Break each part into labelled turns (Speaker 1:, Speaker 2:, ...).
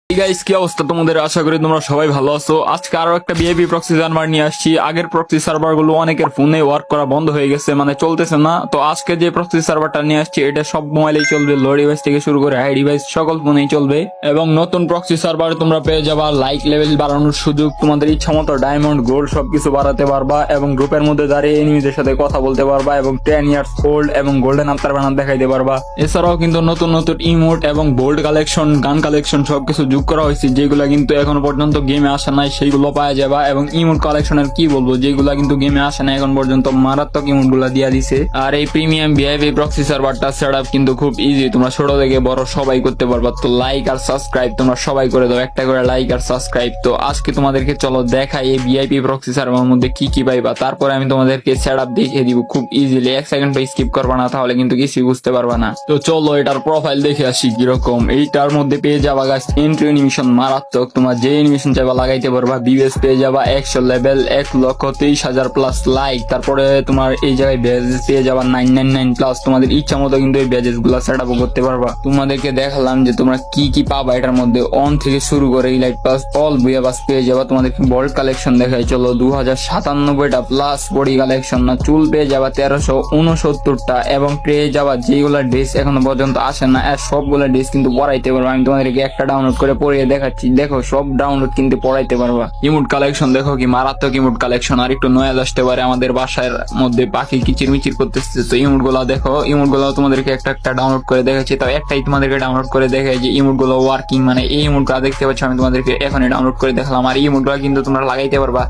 Speaker 1: Guys, কি অবস্থা তোমাদের? আশা করি তোমরা সবাই ভালো আছো। আজকে আরো একটা ভিআইপি প্রক্সি সার্ভার নিয়ে আসছি। আগের প্রক্সি সার্ভার গুলো অনেকের ফোনে ওয়ার্ক করা বন্ধ হয়ে গেছে, মানে চলতেছে না। তো আজকে যে প্রক্সি সার্ভারটা নিয়ে আসছি এটা সব মোবাইলেই চলবে, লো ডিভাইস থেকে শুরু করে হাই ডিভাইস সকল ফোনেই চলবে। এবং নতুন প্রক্সি সার্ভার তোমরা পেয়ে যাবা লাইক লেভেল বাড়ানোর সুযোগ, তোমাদের ইচ্ছা মতো ডায়মন্ড গোল্ড সবকিছু বাড়াতে পারবা এবং গ্রুপের মধ্যে দাঁড়িয়ে এনিমিদের সাথে কথা বলতে পারবা এবং 10 ইয়ার্স ওল্ড এবং গোল্ডেন আফতার বানার দেখাইতে পারবা। এছাড়াও কিন্তু নতুন নতুন ইমোট এবং বোল্ড কালেকশন, গান কালেকশন সবকিছু যোগ করা হয়েছে, যেগুলা কিন্তু এখনো পর্যন্ত গেমে আসে নাই, সেইগুলো পাওয়া যাবে। এবং ইমোট কালেকশনের কি বলবো, যেগুলা কিন্তু গেমে আসে না এখন পর্যন্ত, মারাত্মক ইমোট গুলা দিয়া দিছে। আর এই প্রিমিয়াম ভিআইপি প্রক্সি সার্ভারটা সেটআপ কিন্তু খুব ইজি, তোমরা ছোট থেকে বড় সবাই করতে পারবা। তো লাইক আর সাবস্ক্রাইব তোমরা সবাই করে দাও, একটা করে লাইক আর সাবস্ক্রাইব। তো আজকে তোমাদেরকে চলো দেখাই এই ভিআইপি প্রক্সি সার্ভারের মধ্যে কি কি পাইবা, তারপরে আমি তোমাদেরকে সেটআপ দেখিয়ে দিব খুব ইজিলি। এক সেকেন্ড স্কিপ করবা না, তাহলে কিন্তু কিছুই বুঝতে পারবা না। তো চলো এটার প্রোফাইল দেখে আসি কিরকম। এইটার মধ্যে পেয়ে যাবা গাছ এন্ট্রি অ্যানিমেশন মারাত্মক, তোমার যে অ্যানিমেশন চাইবা লাগাইতে পারবা। বিএস পেয়ে যাবা 100 লেভেল, 1,23,000 প্লাস লাইক। তারপরে তোমার এই জায়গায় ব্যাজেস পেয়ে যাবা 999 প্লাস। তোমাদের ইচ্ছা মতো কিন্তু এই ব্যাজেস গুলা সেটআপ করতে পারবা। তোমাদেরকে দেখালাম যে তোমরা কি কি পাবা এটার মধ্যে। অন থেকে শুরু করে ইলাইট পাস, অল বুয়া পাস পেয়ে যাবা। তোমাদেরকে বল্ড কালেকশন দেখাই চলো, 2097টা প্লাস বডি কালেকশন না। চুল পেয়ে যাবা 1369টা এবং পেয়ে যাবা যেগুলা ড্রেস এখনো পর্যন্ত আসে না, আর সবগুলা ড্রেস কিন্তু পরাইতে পারবা। আমি তোমাদেরকে একটা ডাউনলোড করে পরিয়ে দেখাচ্ছি, দেখো সব ডাউনলোড কিন্তু পড়াইতে পারবা। ইমোট কালেকশন দেখো কি মারাত্মক ইমোট কালেকশন। আর একটু নয়া আসতে পারে, আমাদের বাসার মধ্যে পাখি কিচির মিচির করতেছে। তো ইমোট গুলা দেখো, ইমোট গুলো তোমাদেরকে একটা একটা ডাউনলোড করে দেখাচ্ছি। তো একটাই তোমাদেরকে ডাউনলোড করে দেখাই যে ইমোট গুলো ওয়ার্কিং, মানে এই ইমোট গুলা দেখতে পাচ্ছ আমি তোমাদেরকে এখনই ডাউনলোড করে দেখালাম। আর ইমোট গুলা কিন্তু তোমরা লাগাইতে পারবা,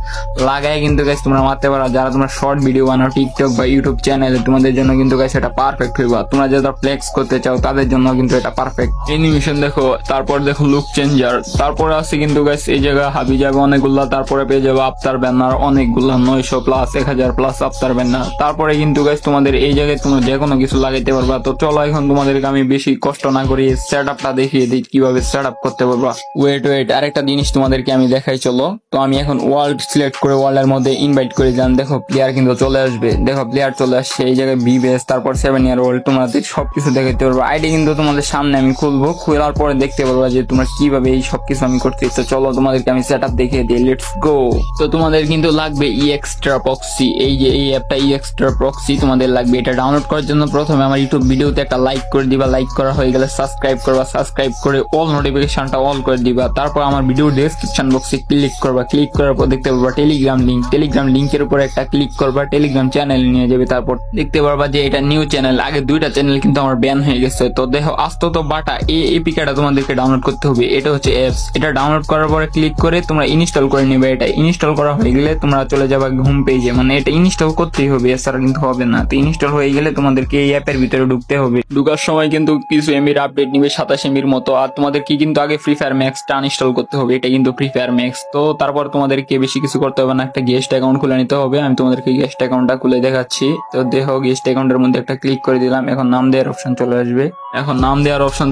Speaker 1: লাগাই কিন্তু গাইস তোমরা মারতে পারবা। যারা তোমরা শর্ট ভিডিও বানাও টিকটক বা ইউটিউব চ্যানেলে, তোমাদের জন্য কিন্তু গাইস এটা পারফেক্ট হইবা। তোমরা যারা ফ্লেক্স করতে চাও তাদের জন্য কিন্তু এটা পারফেক্ট। অ্যানিমেশন দেখো, তারপর দেখো লুক চেঞ্জার, তারপরে আছে কিন্তু গাইস এই জায়গা হাবি যাবে অনেকগুলা। তারপরে পেয়ে যাবে আফতার ব্যানার অনেকগুলা, 900 প্লাস 1000 প্লাস আফতার ব্যানার। তারপরে কিন্তু গাইস তোমাদের এই জায়গায় তোমরা যে কোনো কিছু লাগাইতে পারবা। তো চলো এখন তোমাদেরকে আমি বেশি কষ্ট না করি সেট আপটা দেখিয়ে দিই কিভাবে সেট আপ করতে পারবা। ওয়েট আরেকটা জিনিস তোমাদেরকে আমি দেখাই চলো। তো আমি এখন ওয়ার্ল্ড সিলেক্ট করে ওয়ার্ল্ডের মধ্যে ইনভাইট করে যান, দেখো প্লেয়ার কিন্তু চলে আসবে। দেখো প্লেয়ার চলে আসছে, এই জায়গায় বিবেস, তারপর 7 ইয়ার ওল্ড, তোমাদের সবকিছু দেখাইতে পারবো। আইডি কিন্তু তোমাদের সামনে আমি খুলবো, খোলার পরে দেখতে পারবা যে তোমরা কিভাবে এই সবকিছু আমি করছি। তো চলো তোমাদেরকে আমি সেট আপ দেখিয়ে দিই, লেটস গো। তো তোমাদের কিন্তু লাগবে ই এক্সট্রা প্রক্সি, এই যে এই অ্যাপটা ই এক্সট্রা প্রক্সি তোমাদের লাগবে। এটা ডাউনলোড করার জন্য প্রথমে আমার ইউটিউব ভিডিওতে একটা লাইক করে দিবা, লাইক করা হয়ে গেলে সাবস্ক্রাইব করবা, সাবস্ক্রাইব করে অল নোটিফিকেশনটা অল করে দিবা। তারপর আমার ভিডিও ডেসক্রিপশন বক্সে ক্লিক করবা, ক্লিক করার পর দেখতে পারবা টেলিগ্রাম লিংক, টেলিগ্রাম লিংকের উপরে একটা ক্লিক করবা, টেলিগ্রাম চ্যানেল নিয়ে যাবে। তারপর দেখতে পারবা যে এটা নিউ চ্যানেল, আগে 2টা চ্যানেল কিন্তু আমার ব্যান হয়ে গেছে। তো দেখো আস্ত তো বাটা এই এপিকেটা তোমাদেরকে ডাউনলোড করতে হবে। এটা হচ্ছে অ্যাপস, এটা ডাউনলোড করার পরে ক্লিক করে তোমরা ইনস্টল করে নিবে। এটা ইনস্টল করা হয়ে গেলে তোমরা চলে যাবে হোম পেজে, মানে এটা ইনস্টল করতেই হবে, এছাড়া কিন্তু হবে না। তো ইনস্টল হয়ে গেলে তোমাদেরকে এই অ্যাপের ভিতরে ঢুকতে হবে। ঢুকার সময় কিন্তু কিছু এমবির আপডেট নিবে, 27 এমবির মতো। আর তোমাদেরকে কিন্তু আগে ফ্রি ফায়ার ম্যাক্সটা আনইনস্টল করতে হবে, এটা কিন্তু ফ্রি ফায়ার ম্যাক্স। তো তারপর তোমাদেরকে বেশি কিছু করতে হবে না, একটা গেস্ট অ্যাকাউন্ট খুলে নিতে হবে। আমি তোমাদেরকে গেস্ট অ্যাকাউন্টটা খুলে দেখাচ্ছি। তো দেখো গেস্ট অ্যাকাউন্টের মধ্যে একটা ক্লিক করে দিলাম, এখন নাম দেওয়ার অপশন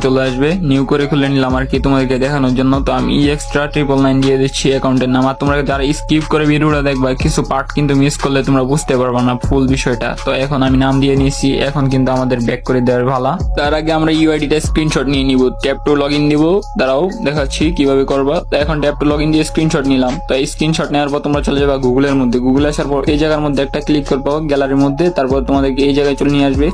Speaker 1: চলে আসবে, নিউ করে খুলে নিলাম আর কি তোমাদেরকে দেখানোর জন্য। তো আমি এক্সট্রা 999 দিয়ে দিচ্ছি অ্যাকাউন্টের নাম। আর তোমরা যারা স্কিপ করে ভিডিওটা দেখবা, কিছু পার্ট কিন্তু মিস করলে তোমরা বুঝতে পারবা না ফুল বিষয়টা। তো এখন আমি নাম দিয়ে নিয়েছি, এখন কিন্তু আমাদের ব্যাক করে দেওয়ার ভালা। তার আগে আমরা ইউআইডিটা স্ক্রিনশট নিয়ে নিব, ট্যাপ টু লগ ইন দিব, দাঁড়াও দেখাচ্ছি কিভাবে করবা। তো এখন ট্যাপ টু লগ ইন দিয়ে স্ক্রিনশট নিলাম। তো এই স্ক্রিনশট নেওয়ার পর তোমরা চলে যাবা গুগলের মধ্যে, গুগলে আসার পর এই জায়গার মধ্যে একটা ক্লিক করবো গ্যালারির মধ্যে, তারপর তোমাদেরকে এই জায়গায় চলে নিয়ে আসবে।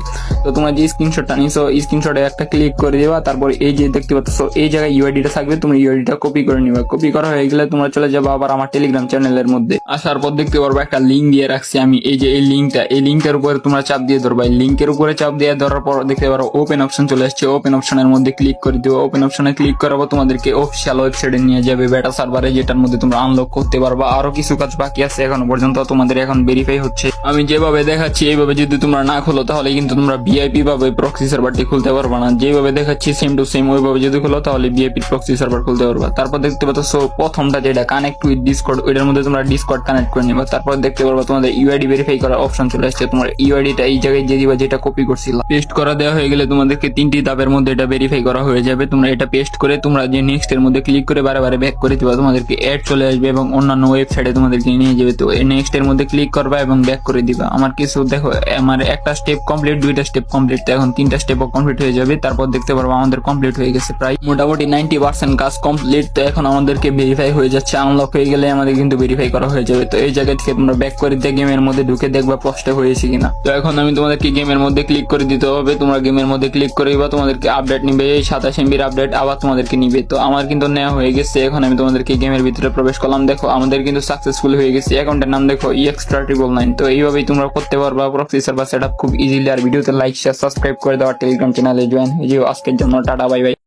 Speaker 1: তো তোমরা যে স্ক্রিনশটটা নিছো এই স্ক্রিনশটে একটা ক্লিক করে দেবা। তারপর এই যে দেখতে পাচ্ছ এই জায়গায় ইউআইডিটা থাকবে, তুমি ইউআইডিটা কপি করে নিবা। কপি করা হয়ে গেলে তোমরা চলে যাবা আবার আমার টেলিগ্রাম চ্যানেলের মধ্যে। আসার পর দেখতে পারবো একটা লিঙ্ক দিয়ে রাখছি আমি, এই যে এই লিঙ্কটা, এই লিঙ্কের উপরে তোমরা চাপ দিয়ে ধরবা। এই লিঙ্কের উপরে চাপ দিয়ে ধরার পর দেখতে পারো ওপেন অপশন চলে আসছে, ওপেন অপশনের মধ্যে ক্লিক করে দিও। ওপেন অপশনে ক্লিক করার পর তোমাদেরকে অফিসিয়াল ওয়েবসাইটে নিয়ে যাবে, বেটা সার্ভারে, যেটার মধ্যে তোমরা আনলক করতে পারবা। আরো কিছু কাজ বাকি আছে এখনো পর্যন্ত, তোমাদের এখন ভেরিফাই হচ্ছে। আমি যেভাবে দেখাচ্ছি এইভাবে যদি তোমরা না খোলো তাহলে কিন্তু তোমরা ভিআইপি ভাবে প্রক্সি সার্ভারটি খুলতে পারবা না। যেভাবে দেখাচ্ছি সেম টু সেম ওইভাবে যদি খোলো তাহলে ভিআইপি প্রক্সি সার্ভার খুলতে পারবা। তারপর দেখতে পাচ্ছ প্রথমটা যেটা কানেক্ট উইথ ডিসকর্ড, ওইটার মধ্যে তোমরা ডিসকর্ড কানেক্ট করে নিবা। তারপর দেখতে পারবা তোমাদের ইউআইডি ভেরিফাই করার অপশন চলে আসছে। তোমার ইউআইডিটা এই জায়গায় দিয়ে দিবা যেটা কপি করছিল। পেস্ট করা দেওয়া হয়ে গেলে তোমাদেরকে 3টি ধাপের মধ্যে এটা ভেরিফাই করা হয়ে যাবে। তোমরা এটা পেস্ট করে তোমরা যে নেক্সট এর মধ্যে ক্লিক করে বারে ব্যাক করে দিবা, তোমাদেরকে অ্যাড চলে আসবে এবং অন্যান্য ওয়েবসাইটে তোমাদেরকে নিয়ে যাবে। তো এই নেক্সট এর মধ্যে ক্লিক করবা এবং ব্যাক করে দিবা। আমার কিছু দেখো, আমার একটা স্টেপ কমপ্লিট, 2টা স্টেপ কমপ্লিট, এখন 3টা স্টেপও কমপ্লিট হয়ে যাবে। যাবে, তারপর দেখতে পারবো আমাদের কমপ্লিট হয়ে গেছে প্রায় মোটামুটি 90% কাজ কমপ্লিট। তো এখন আমাদেরকে ভেরিফাই হয়ে যাচ্ছে, আনলক হয়ে গেলে আমাদের কিন্তু ভেরিফাই করা হয়ে যাবে। তো এই জায়গা থেকে তোমরা ব্যাক করে দিয়ে গেমের মধ্যে ঢুকে দেখবা পোস্টে হয়েছে কিনা। তো এখন আমি তোমাদেরকে গেমের মধ্যে ক্লিক করে দিতে হবে, তোমরা গেমের মধ্যে ক্লিক করে দিবা, তোমাদেরকে আপডেট নিবে, এই 27 MB আপডেট আবার তোমাদেরকে নিবে। তো আমার কিন্তু নেওয়া হয়ে গেছে, এখন আমি তোমাদেরকে গেমের ভিতরে প্রবেশ করলাম। দেখো আমাদের কিন্তু সাকসেসফুল হয়ে গেছে, অ্যাকাউন্টের নাম দেখো EXtra999। তো এইভাবেই তোমরা করতে পারবা প্রক্সি সার্ভার সেটআপ খুব ইজিলি। আর ভিডিওতে লাইক শেয়ার সাবস্ক্রাইব করে দেওয়া, টেলিগ্রাম চ্যানেলে জয়েন হয়ে যাও। আজকের জন্য টাটা, বাই বাই।